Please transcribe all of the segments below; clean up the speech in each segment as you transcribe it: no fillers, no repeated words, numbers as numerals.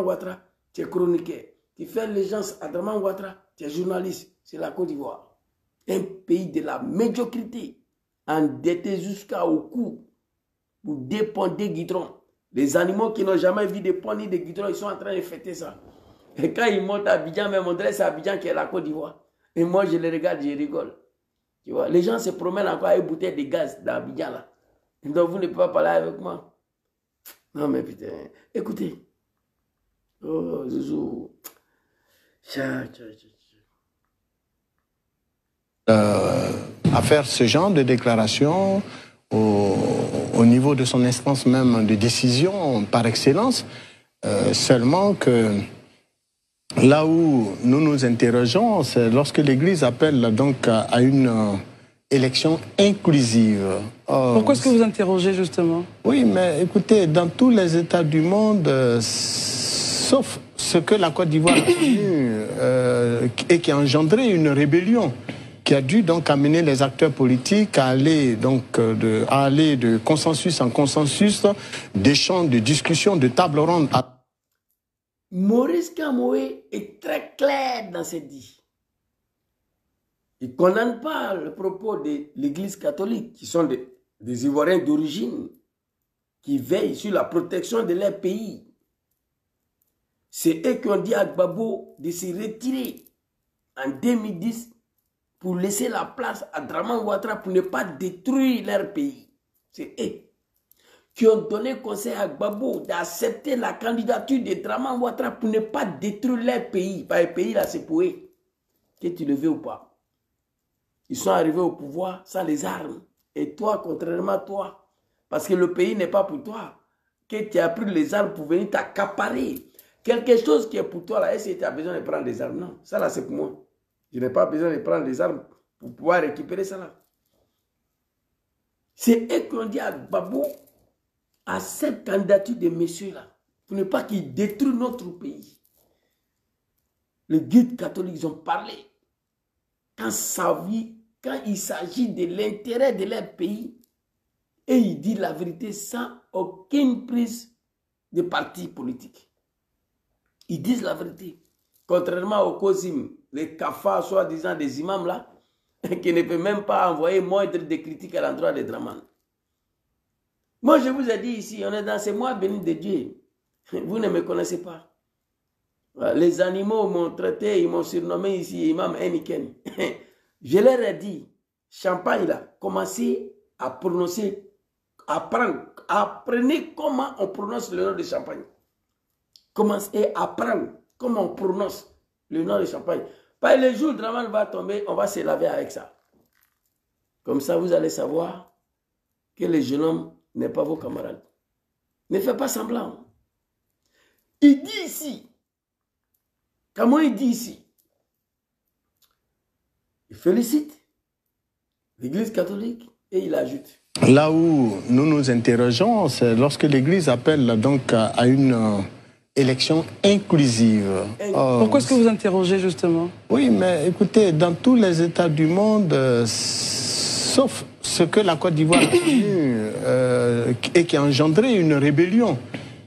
Ouattara, tu es chroniqueur. Tu fais l'agence à Draman Ouattara, tu es journaliste. C'est la Côte d'Ivoire. Un pays de la médiocrité, endetté jusqu'au cou, pour dépendre des guidrons. Les animaux qui n'ont jamais vu de pont ni de guidrons, ils sont en train de fêter ça. Et quand ils montent à Abidjan, même on dirait c'est Abidjan qui est la Côte d'Ivoire. Et moi, je les regarde, je rigole. Tu vois, les gens se promènent encore avec une bouteille de gaz dans Abidjan là. Donc vous ne pouvez pas parler avec moi. Non mais putain, écoutez. Oh, Zouzou. À faire ce genre de déclaration au niveau de son instance même de décision par excellence, seulement que là où nous nous interrogeons, c'est lorsque l'Église appelle donc à une élection inclusive. Pourquoi est-ce que vous interrogez justement? Oui, mais écoutez, dans tous les États du monde, sauf ce que la Côte d'Ivoire a connu et qui a engendré une rébellion, qui a dû donc amener les acteurs politiques à aller donc de consensus en consensus, d'échanges, de discussions, de tables rondes. Maurice Kamwe est très clair dans ses dits. Il ne condamne pas le propos de l'Église catholique, qui sont des Ivoiriens d'origine, qui veillent sur la protection de leur pays. C'est eux qui ont dit à Gbagbo de se retirer en 2010 pour laisser la place à Draman Ouattara pour ne pas détruire leur pays. C'est eux qui ont donné conseil à Gbagbo d'accepter la candidature de Draman Ouattara pour ne pas détruire leur pays. Par le pays là, c'est pour eux, que tu le veux ou pas. Ils sont arrivés au pouvoir sans les armes. Et toi, contrairement à toi, parce que le pays n'est pas pour toi, que tu as pris les armes pour venir t'accaparer. Quelque chose qui est pour toi là, est-ce que tu as besoin de prendre des armes? Non, ça là c'est pour moi. Je n'ai pas besoin de prendre des armes pour pouvoir récupérer ça là. C'est eux qui ont dit à Gbagbo, à cette candidature de messieurs là, pour ne pas qu'ils détruisent notre pays. Les guides catholiques ils ont parlé. Quand il s'agit de l'intérêt de leur pays, et ils disent la vérité sans aucune prise de parti politique. Ils disent la vérité. Contrairement au COSIM, les cafards, soi-disant des imams là, qui ne peuvent même pas envoyer moindre de critiques à l'endroit des Draman. Moi, je vous ai dit ici, on est dans ces mois bénis de Dieu. Vous ne me connaissez pas. Les animaux m'ont traité, ils m'ont surnommé ici Imam Eniken. Je leur ai dit, Champagne là, commencez à prononcer, apprenez comment on prononce le nom de Champagne. Commencez à apprendre comment on prononce le nom de Champagne. Par le jour où Draman va tomber, on va se laver avec ça. Comme ça, vous allez savoir que le jeune homme n'est pas vos camarades. Ne faites pas semblant. Il dit ici, comment il dit ici? Il félicite l'Église catholique et il ajoute. Là où nous nous interrogeons, c'est lorsque l'Église appelle donc à une élection inclusive. Pourquoi est-ce que vous interrogez justement? Oui, mais écoutez, dans tous les États du monde, sauf ce que la Côte d'Ivoire a connu et qui a engendré une rébellion,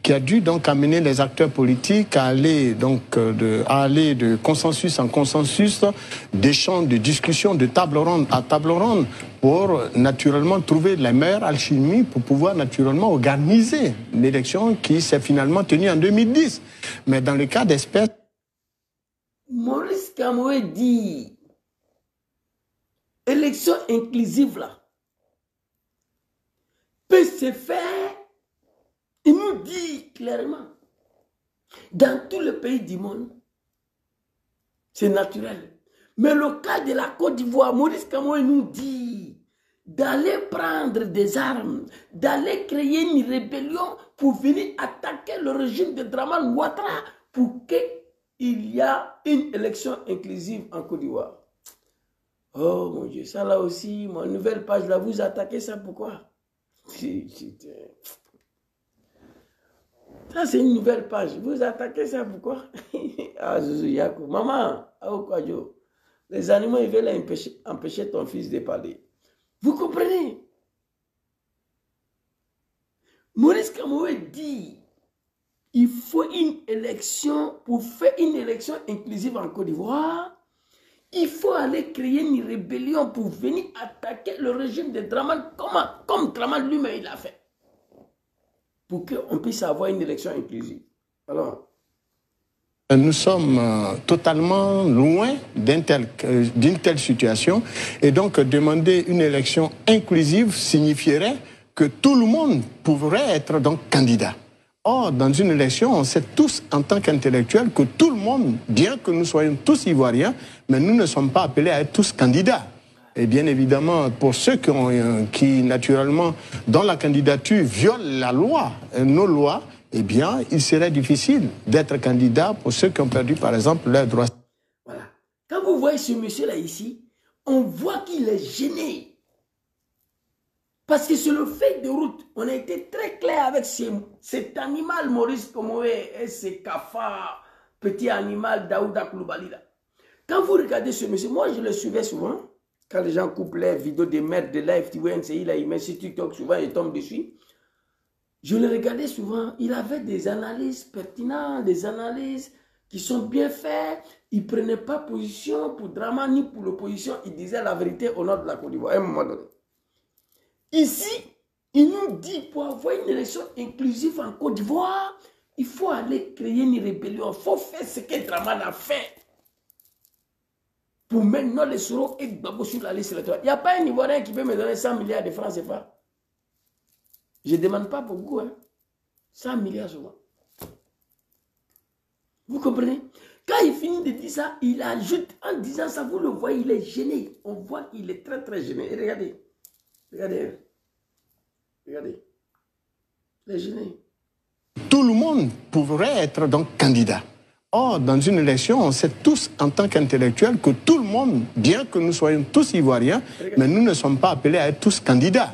qui a dû donc amener les acteurs politiques à aller de consensus en consensus, d'échanges, de discussions, de table ronde à table ronde, pour naturellement trouver la meilleure alchimie pour pouvoir naturellement organiser l'élection qui s'est finalement tenue en 2010. Mais dans le cas d'espèce... Maurice Kamwe dit, élection inclusive là, peut se faire. Il nous dit clairement, dans tous les pays du monde, c'est naturel. Mais le cas de la Côte d'Ivoire, Maurice Kamwe nous dit d'aller prendre des armes, d'aller créer une rébellion pour venir attaquer le régime de Draman Ouattara pour qu'il y ait une élection inclusive en Côte d'Ivoire. Oh mon Dieu, ça là aussi, mon nouvelle page là, vous attaquez ça pourquoi? Ça, c'est une nouvelle page. Vous attaquez ça, pourquoi? Ah, Zouzou Yakou. Maman, Aokwadjo, les animaux, ils veulent empêcher ton fils de parler. Vous comprenez? Maurice Kamwe dit, il faut une élection, pour faire une élection inclusive en Côte d'Ivoire, il faut aller créer une rébellion pour venir attaquer le régime de Dramane, comme Dramane lui-même il a fait. Pour qu'on puisse avoir une élection inclusive. Alors, nous sommes totalement loin d'une telle situation. Et donc, demander une élection inclusive signifierait que tout le monde pourrait être donc candidat. Or, dans une élection, on sait tous en tant qu'intellectuels que tout le monde, bien que nous soyons tous ivoiriens, mais nous ne sommes pas appelés à être tous candidats. Et bien évidemment, pour ceux qui naturellement, dans la candidature, violent la loi, nos lois, eh bien, il serait difficile d'être candidat pour ceux qui ont perdu, par exemple, leurs droits. Voilà. Quand vous voyez ce monsieur-là ici, on voit qu'il est gêné. Parce que sur le fait de route, on a été très clair avec cet animal Maurice Kamoré et ce cafard, petit animal Daouda Koulibaly là. Quand vous regardez ce monsieur, moi je le suivais souvent, quand les gens coupent les vidéos des maîtres de live, TVNCI, là, il met sur TikTok, souvent il tombe dessus. Je le regardais souvent, il avait des analyses pertinentes, des analyses qui sont bien faites. Il ne prenait pas position pour Dramane ni pour l'opposition, il disait la vérité au nord de la Côte d'Ivoire, à un moment donné. Ici, il nous dit pour avoir une élection inclusive en Côte d'Ivoire, il faut aller créer une rébellion. Il faut faire ce que Dramane a fait. Pour maintenant les Soro et Gbagbo sur la liste électorale. Il n'y a pas un Ivoirien qui peut me donner 100 milliards de francs CFA. Je ne demande pas beaucoup. Hein. 100 milliards souvent. Vous comprenez? Quand il finit de dire ça, il ajoute en disant ça, vous le voyez, il est gêné. On voit qu'il est très très gêné. Et regardez. Regardez. Regardez. Il est gêné. Tout le monde pourrait être donc candidat. Or, dans une élection, on sait tous en tant qu'intellectuels que tout le monde, bien que nous soyons tous ivoiriens, mais nous ne sommes pas appelés à être tous candidats.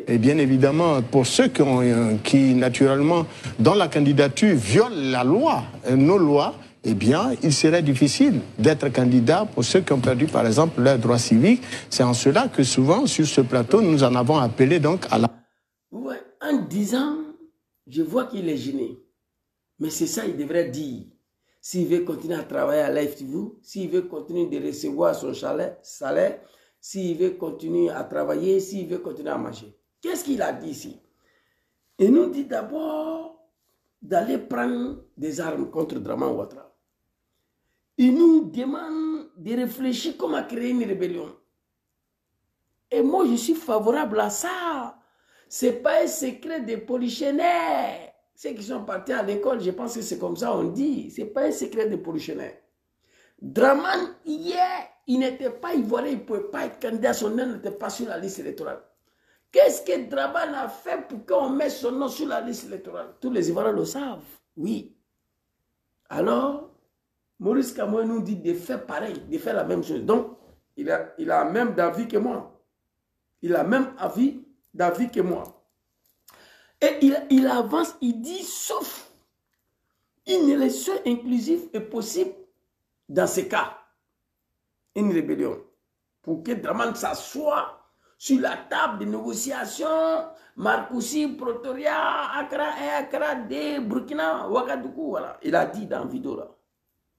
Et bien évidemment, pour ceux qui naturellement, dans la candidature, violent la loi, nos lois, eh bien, il serait difficile d'être candidat pour ceux qui ont perdu, par exemple, leurs droits civiques. C'est en cela que souvent, sur ce plateau, nous en avons appelé donc à la... Ouais, en disant, je vois qu'il est gêné. Mais c'est ça qu'il devrait dire. S'il veut continuer à travailler à Live TV, s'il veut continuer de recevoir son salaire, s'il veut continuer à travailler, s'il veut continuer à manger. Qu'est-ce qu'il a dit ici? Il nous dit d'abord d'aller prendre des armes contre Dramane Ouattara. Il nous demande de réfléchir comment créer une rébellion. Et moi, je suis favorable à ça. Ce n'est pas un secret des polichinelles. Ceux qui sont partis à l'école, je pense que c'est comme ça on dit. Ce n'est pas un secret des polichinelles. Dramane, hier, il n'était pas ivoirien, il ne pouvait pas être candidat, son nom n'était pas sur la liste électorale. Qu'est-ce que Dramane a fait pour qu'on mette son nom sur la liste électorale? Tous les Ivoiriens le savent, oui. Alors, Maurice Kamoré nous dit de faire pareil, de faire la même chose. Donc, il a même d'avis que moi. Il a même d'avis que moi. Et il avance, il dit, sauf une élection inclusive est possible dans ce cas. Une rébellion. Pour que Dramane s'assoie sur la table de négociation, Marcoussi, Pretoria, Accra, D, Burkina, Ouagadougou, voilà. Il a dit dans la vidéo là.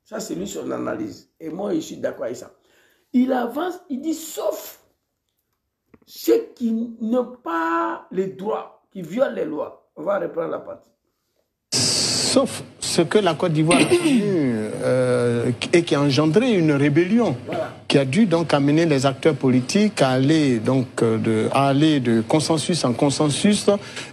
Ça, c'est lui son analyse. Et moi, je suis d'accord avec ça. Il avance, il dit, sauf ceux qui n'ont pas les droits, qui violent les lois. On va reprendre la partie. Sauf ce que la Côte d'Ivoire a connu et qui a engendré une rébellion, voilà, qui a dû donc amener les acteurs politiques à aller donc de consensus en consensus,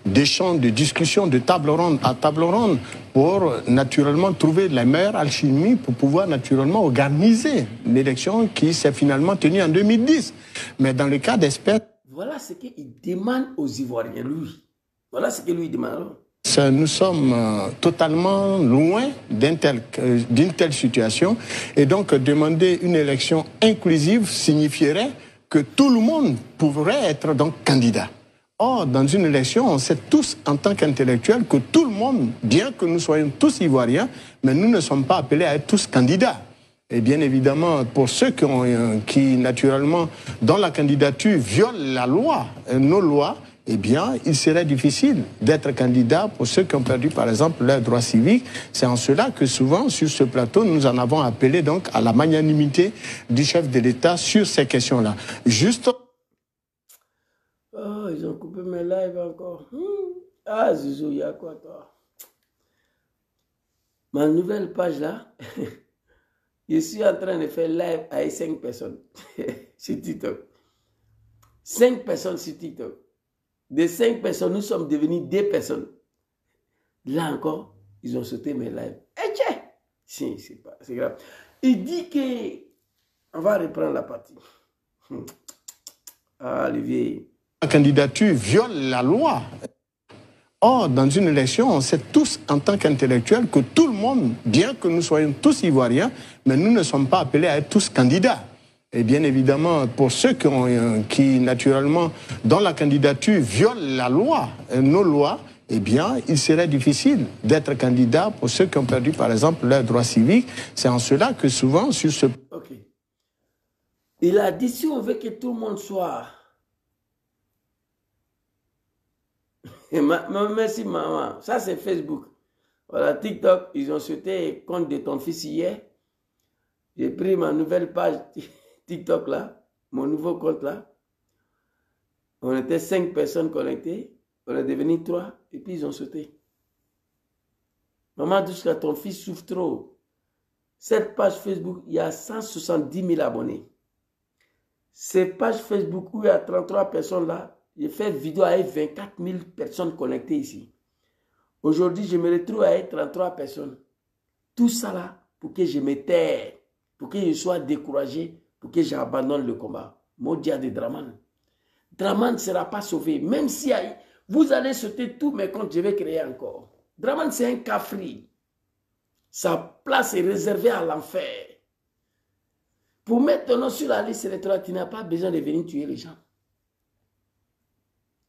d'échanges, de discussions, de table ronde à table ronde, pour naturellement trouver la meilleure alchimie pour pouvoir naturellement organiser l'élection qui s'est finalement tenue en 2010. Mais dans le cas d'espèces... Voilà ce qu'il demande aux Ivoiriens, lui. Voilà ce que lui demande. Nous sommes totalement loin d'une telle situation. Et donc, demander une élection inclusive signifierait que tout le monde pourrait être donc candidat. Or, dans une élection, on sait tous en tant qu'intellectuels que tout le monde, bien que nous soyons tous ivoiriens, mais nous ne sommes pas appelés à être tous candidats. Et bien évidemment, pour ceux qui naturellement, dans la candidature, violent la loi, nos lois, eh bien, il serait difficile d'être candidat pour ceux qui ont perdu, par exemple, leurs droits civiques. C'est en cela que souvent, sur ce plateau, nous en avons appelé donc à la magnanimité du chef de l'État sur ces questions-là. Juste... Oh, ils ont coupé mes lives encore. Ah, Zizou, il y a quoi, toi? Ma nouvelle page, là, je suis en train de faire live avec 5 personnes sur TikTok. 5 personnes sur TikTok. De 5 personnes, nous sommes devenus 2 personnes. Là encore, ils ont sauté mes lives. Eh tiens! Si, c'est grave. Il dit que... On va reprendre la partie. Ah, Olivier. La candidature viole la loi. Or, dans une élection, on sait tous, en tant qu'intellectuels, que tout le monde, bien que nous soyons tous ivoiriens, mais nous ne sommes pas appelés à être tous candidats. Et bien évidemment, pour ceux qui naturellement, dont la candidature viole la loi, nos lois, eh bien, il serait difficile d'être candidat pour ceux qui ont perdu, par exemple, leurs droits civiques. C'est en cela que souvent, sur ce... Ok. Il a dit, si on veut que tout le monde soit... Merci, maman. Ça, c'est Facebook. Voilà, TikTok, ils ont sauté compte de ton fils hier. J'ai pris ma nouvelle page TikTok là, mon nouveau compte là. On était 5 personnes connectées. On est devenu 3 et puis ils ont sauté. Maman Douchka, ton fils souffre trop. Cette page Facebook, il y a 170 000 abonnés. Cette page Facebook où il y a 33 personnes là, j'ai fait vidéo avec 24 000 personnes connectées ici. Aujourd'hui, je me retrouve avec 33 personnes. Tout ça là, pour que je me taise, pour que je sois découragé, pour que j'abandonne le combat. Modia de Draman. Draman ne sera pas sauvé. Même si vous allez sauter tous mes comptes, je vais créer encore. Draman, c'est un cafri. Sa place est réservée à l'enfer. Pour mettre ton nom sur la liste électorale, tu n'as pas besoin de venir tuer les gens.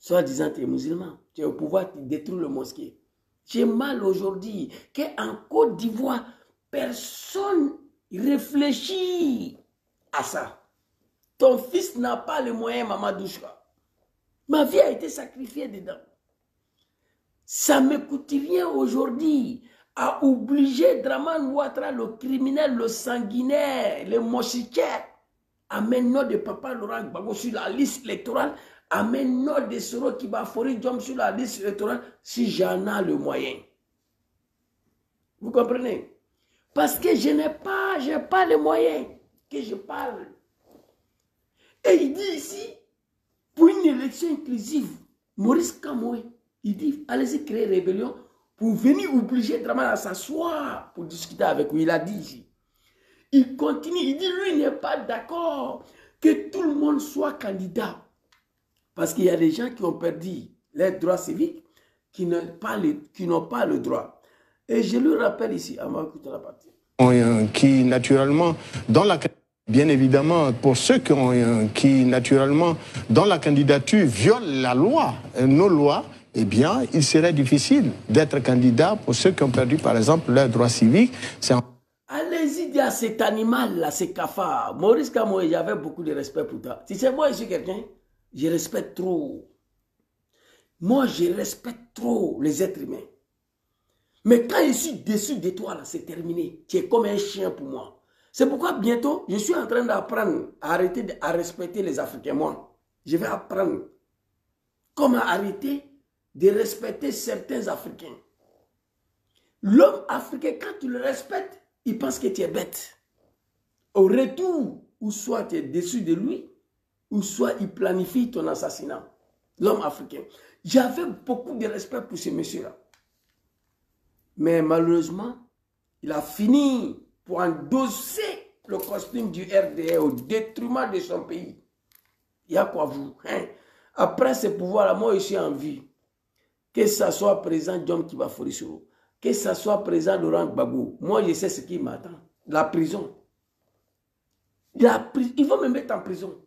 Soit disant tu es musulman, tu es au pouvoir, tu détruis le mosquée. J'ai mal aujourd'hui qu'en Côte d'Ivoire, personne réfléchit à ça. Ton fils n'a pas les moyens, Maman Douchka. Ma vie a été sacrifiée dedans. Ça ne me coûte rien aujourd'hui à obliger Draman Ouattara, le criminel, le sanguinaire, le mochiquaire, à mettre nom de Papa Laurent Gbagbo sur la liste électorale, à mettre nom de Soro Kibafori Diom sur la liste électorale, si j'en ai le moyen. Vous comprenez? Parce que je n'ai pas les moyens que je parle. Et il dit ici, pour une élection inclusive, Maurice Kamoué, il dit, allez-y créer rébellion pour venir obliger Draman à s'asseoir pour discuter avec lui. Il a dit ici. Il continue, il dit, lui n'est pas d'accord que tout le monde soit candidat. Parce qu'il y a des gens qui ont perdu leurs droits civiques, qui n'ont pas le droit. Et je lui rappelle ici, à m'écouter la partie. Qui naturellement, dans la... Bien évidemment, pour ceux qui naturellement, dont la candidature viole la loi, nos lois, eh bien, il serait difficile d'être candidat pour ceux qui ont perdu, par exemple, leurs droits civiques. Allez-y dire à cet animal-là, ces cafards. Maurice Kamoué, j'avais beaucoup de respect pour toi. Tu sais, moi, je suis quelqu'un, je respecte trop. Moi, je respecte trop les êtres humains. Mais quand je suis déçu de toi, là, c'est terminé. Tu es comme un chien pour moi. C'est pourquoi bientôt, je suis en train d'apprendre à arrêter à respecter les Africains. Moi, je vais apprendre comment arrêter de respecter certains Africains. L'homme africain, quand tu le respectes, il pense que tu es bête. Au retour, ou soit tu es déçu de lui, ou soit il planifie ton assassinat. L'homme africain. J'avais beaucoup de respect pour ce monsieur-là. Mais malheureusement, il a fini pour endosser le costume du RDR au détriment de son pays. Il y a quoi vous, hein? Après ce pouvoir-là, moi je suis en vie. Que ce soit président Diom Kibafori Soro, que ce soit président Laurent Gbagbo, moi je sais ce qui m'attend. La prison. Ils vont me mettre en prison.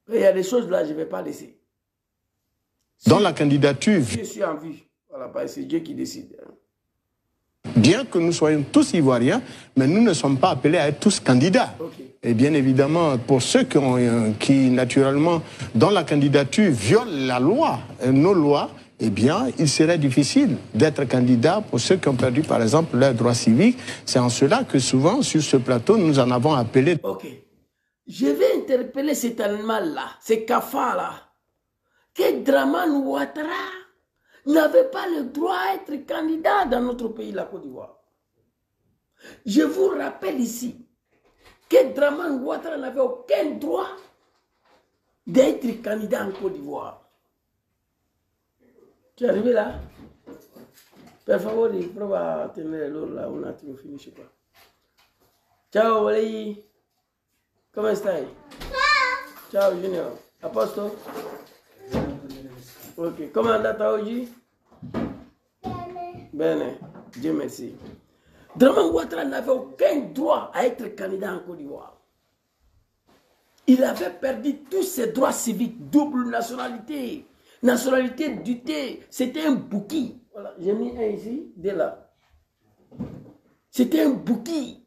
Et il y a des choses là, je ne vais pas laisser. Dans la candidature... Je suis en vie. Voilà, c'est Dieu qui décide. Bien que nous soyons tous Ivoiriens, mais nous ne sommes pas appelés à être tous candidats. Okay. Et bien évidemment, pour ceux qui naturellement, dans la candidature, violent la loi, nos lois, eh bien, il serait difficile d'être candidat pour ceux qui ont perdu, par exemple, leurs droits civiques. C'est en cela que souvent, sur ce plateau, nous en avons appelé. Ok. Je vais interpeller cet animal-là, ce cafard-là, que Dramane Ouattara n'avait pas le droit à être candidat dans notre pays, la Côte d'Ivoire. Je vous rappelle ici que Dramane Ouattara n'avait aucun droit d'être candidat en Côte d'Ivoire. Tu es arrivé là? Per favore, prova a tenere l'ora là un attimo, finisce qua. Ciao, lei. Come stai? Ciao, Junior. A posto? Ok, come è andata oggi? Bene, Dieu merci. Dramane Ouattara n'avait aucun droit à être candidat en Côte d'Ivoire. Il avait perdu tous ses droits civiques, double nationalité, nationalité du thé. C'était un bouki. Voilà, j'ai mis un ici, dès là. C'était un bouki.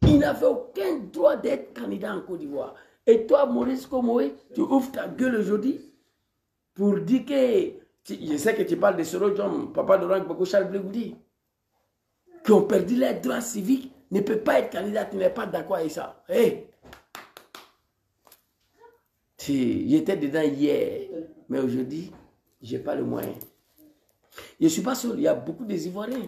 Il n'avait aucun droit d'être candidat en Côte d'Ivoire. Et toi, Maurice Komoé, tu ouvres ta gueule aujourd'hui pour dire que, je sais que tu parles de Soro John, papa de Laurent Gbagbo, Charles Blé Goudi, qui ont perdu leurs droits civiques, ne peut pas être candidat, tu n'es pas d'accord avec ça. Hey. J'étais dedans hier, mais aujourd'hui, je n'ai pas le moyen. Je ne suis pas seul, il y a beaucoup des Ivoiriens,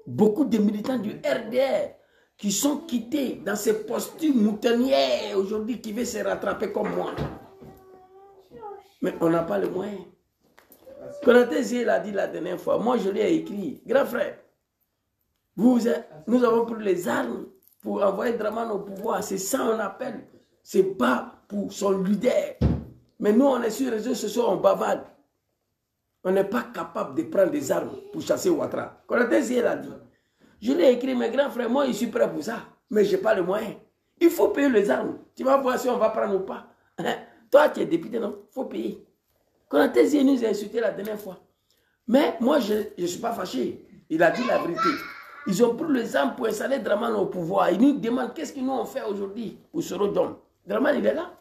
beaucoup de militants du RDR qui sont quittés dans ces postures moutonnières aujourd'hui, qui veulent se rattraper comme moi. Mais on n'a pas le moyen. Konaté Zé l'a dit la dernière fois, moi je lui ai écrit, grand frère, nous avons pris les armes pour envoyer Dramane au pouvoir, c'est ça on appelle, c'est pas pour son leader. Mais nous on est sur les réseaux sociaux, on bavarde. On n'est pas capable de prendre des armes pour chasser Ouattara. Konaté Zé l'a dit. Je lui ai écrit, mes grands frères, moi je suis prêt pour ça, mais je n'ai pas le moyen. Il faut payer les armes. Tu vas voir si on va prendre ou pas. Toi, tu es député, non? Il faut payer. Konaté Zé nous a insulté la dernière fois. Mais moi, je ne suis pas fâché. Il a dit la vérité. Ils ont pris les armes pour installer Dramane au pouvoir. Ils nous demandent qu'est-ce qu'ils nous ont fait aujourd'hui pour Soro John. Dramane, il est là.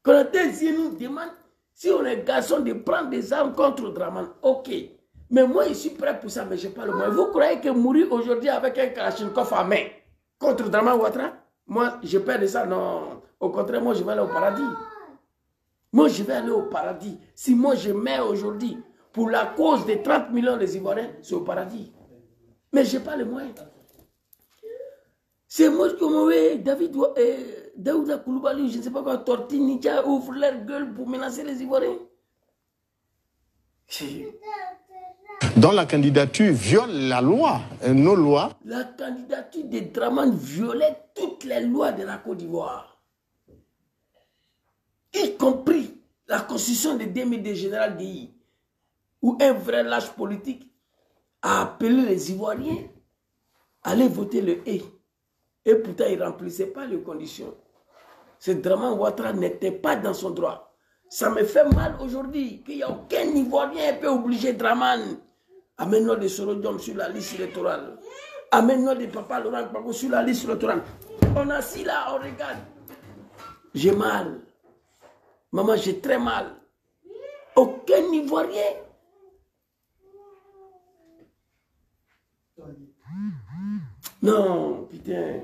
Konaté Zé nous demande si on est garçon de prendre des armes contre Dramane. Ok. Mais moi, je suis prêt pour ça, mais je n'ai pas le moyen. Vous croyez que mourir aujourd'hui avec un Kalachnikov à main contre Dramane Ouattara? Moi, je perds de ça. Non. Au contraire, moi, je vais aller au paradis. Moi, je vais aller au paradis. Si moi, je meurs aujourd'hui pour la cause des 30 millions des Ivoiriens, c'est au paradis. Mais je n'ai pas le moyen. C'est moi qui m'ai Daouda Koulibaly, je ne sais pas quoi, Tortine, Nidia, ouvrent leur gueule pour menacer les Ivoiriens. Dont la candidature viole la loi, nos lois. La candidature de Dramane violait toutes les lois de la Côte d'Ivoire. Y compris la constitution de 2002 général Guéhi, où un vrai lâche politique a appelé les Ivoiriens à aller voter le « et ». Et pourtant, il ne remplissait pas les conditions. Ce Dramane Ouattara n'était pas dans son droit. Ça me fait mal aujourd'hui qu'il n'y a aucun Ivoirien qui peut obliger Dramane. Amène-nous de Soro John sur la liste électorale. Amène-nous de Papa Laurent Gbagbo sur la liste électorale. On est assis là, on regarde. J'ai mal. Maman, j'ai très mal. Aucun Ivoirien. Non, putain.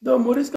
Donc, Maurice